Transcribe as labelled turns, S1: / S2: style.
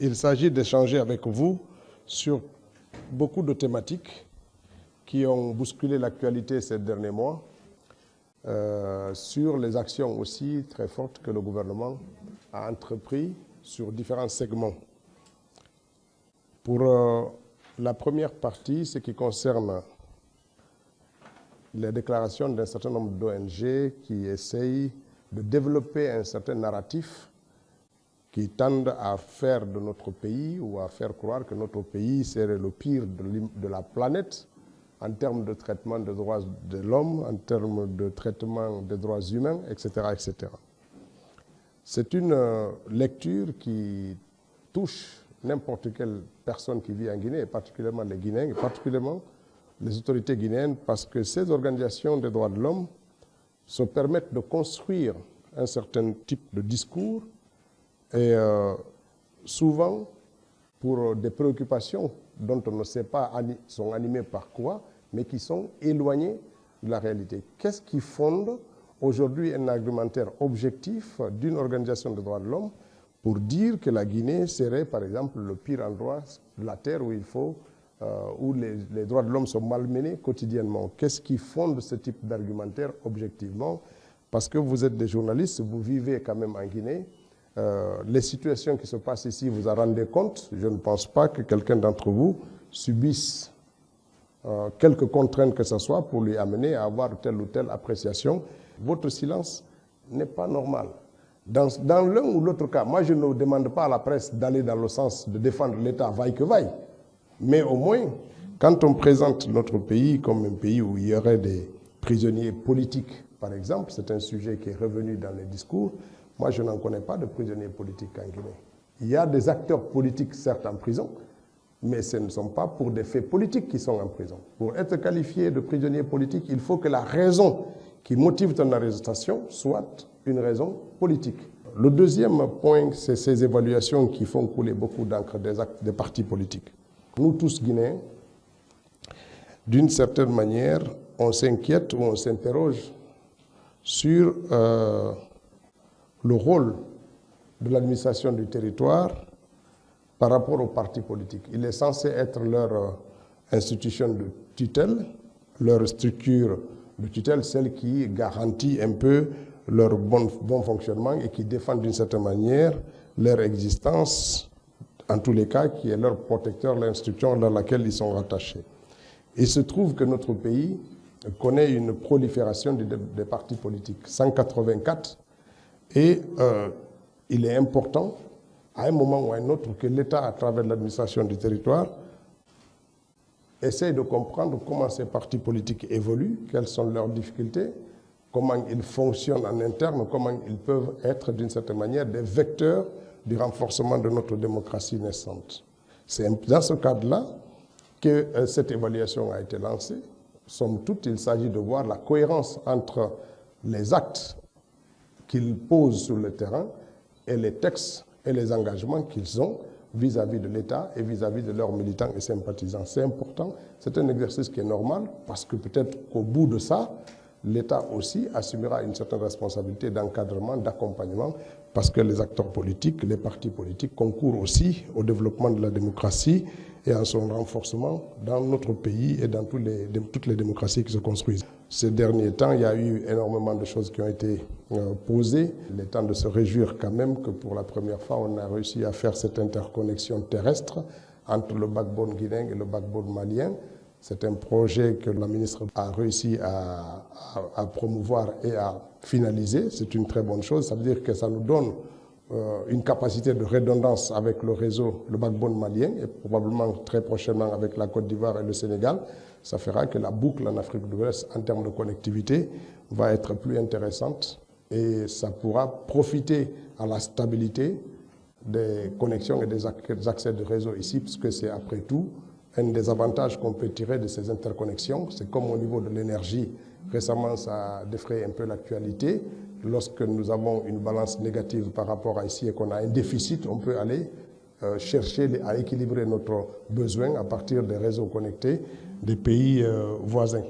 S1: Il s'agit d'échanger avec vous sur beaucoup de thématiques qui ont bousculé l'actualité ces derniers mois, sur les actions aussi très fortes que le gouvernement a entreprises sur différents segments. Pour la première partie, ce qui concerne les déclarations d'un certain nombre d'ONG qui essayent de développer un certain narratif qui tendent à faire de notre pays ou à faire croire que notre pays serait le pire de la planète en termes de traitement des droits de l'homme, en termes de traitement des droits humains, etc., etc. C'est une lecture qui touche n'importe quelle personne qui vit en Guinée, et particulièrement les Guinéens, et particulièrement les autorités guinéennes, parce que ces organisations des droits de l'homme se permettent de construire un certain type de discours et souvent pour des préoccupations dont on ne sait pas sont animées par quoi, mais qui sont éloignées de la réalité. Qu'est-ce qui fonde aujourd'hui un argumentaire objectif d'une organisation des droits de l'homme pour dire que la Guinée serait, par exemple, le pire endroit de la Terre où les droits de l'homme sont malmenés quotidiennement? Qu'est-ce qui fonde ce type d'argumentaire objectivement? Parce que vous êtes des journalistes, vous vivez quand même en Guinée. Les situations qui se passent ici, vous en rendez compte. Je ne pense pas que quelqu'un d'entre vous subisse quelques contraintes que ce soit pour lui amener à avoir telle ou telle appréciation. Votre silence n'est pas normal. Dans l'un ou l'autre cas, moi je ne demande pas à la presse d'aller dans le sens de défendre l'État vaille que vaille. Mais au moins, quand on présente notre pays comme un pays où il y aurait des prisonniers politiques, par exemple, c'est un sujet qui est revenu dans les discours. Moi, je n'en connais pas de prisonniers politiques en Guinée. Il y a des acteurs politiques, certes, en prison, mais ce ne sont pas pour des faits politiques qu'ils sont en prison. Pour être qualifié de prisonnier politique, il faut que la raison qui motive ton arrestation soit une raison politique. Le deuxième point, c'est ces évaluations qui font couler beaucoup d'encre des partis politiques. Nous tous Guinéens, d'une certaine manière, on s'inquiète ou on s'interroge sur le rôle de l'administration du territoire par rapport aux partis politiques. Il est censé être leur institution de tutelle, leur structure de tutelle, celle qui garantit un peu leur bon fonctionnement et qui défend d'une certaine manière leur existence, en tous les cas, qui est leur protecteur, l'instruction dans laquelle ils sont rattachés. Il se trouve que notre pays connaît une prolifération des partis politiques, 184, et il est important, à un moment ou à un autre, que l'État, à travers l'administration du territoire, essaye de comprendre comment ces partis politiques évoluent, quelles sont leurs difficultés, comment ils fonctionnent en interne, comment ils peuvent être, d'une certaine manière, des vecteurs du renforcement de notre démocratie naissante. C'est dans ce cadre-là que cette évaluation a été lancée. Somme toute, il s'agit de voir la cohérence entre les actes qu'ils posent sur le terrain et les textes et les engagements qu'ils ont vis-à-vis de l'État et vis-à-vis de leurs militants et sympathisants. C'est important, c'est un exercice qui est normal parce que peut-être qu'au bout de ça, l'État aussi assumera une certaine responsabilité d'encadrement, d'accompagnement, parce que les acteurs politiques, les partis politiques concourent aussi au développement de la démocratie et à son renforcement dans notre pays et dans toutes les démocraties qui se construisent. Ces derniers temps, il y a eu énormément de choses qui ont été posées. Il est temps de se réjouir quand même que pour la première fois, on a réussi à faire cette interconnexion terrestre entre le backbone guinéen et le backbone malien. C'est un projet que la ministre a réussi à promouvoir et à finaliser. C'est une très bonne chose. Ça veut dire que ça nous donne une capacité de redondance avec le réseau, le backbone malien, et probablement très prochainement avec la Côte d'Ivoire et le Sénégal. Ça fera que la boucle en Afrique de l'Ouest, en termes de connectivité, va être plus intéressante et ça pourra profiter à la stabilité des connexions et des accès de réseau ici, puisque c'est après tout un des avantages qu'on peut tirer de ces interconnexions. C'est comme au niveau de l'énergie, récemment ça a défrayé un peu l'actualité. Lorsque nous avons une balance négative par rapport à ici et qu'on a un déficit, on peut aller chercher à équilibrer notre besoin à partir des réseaux connectés des pays voisins.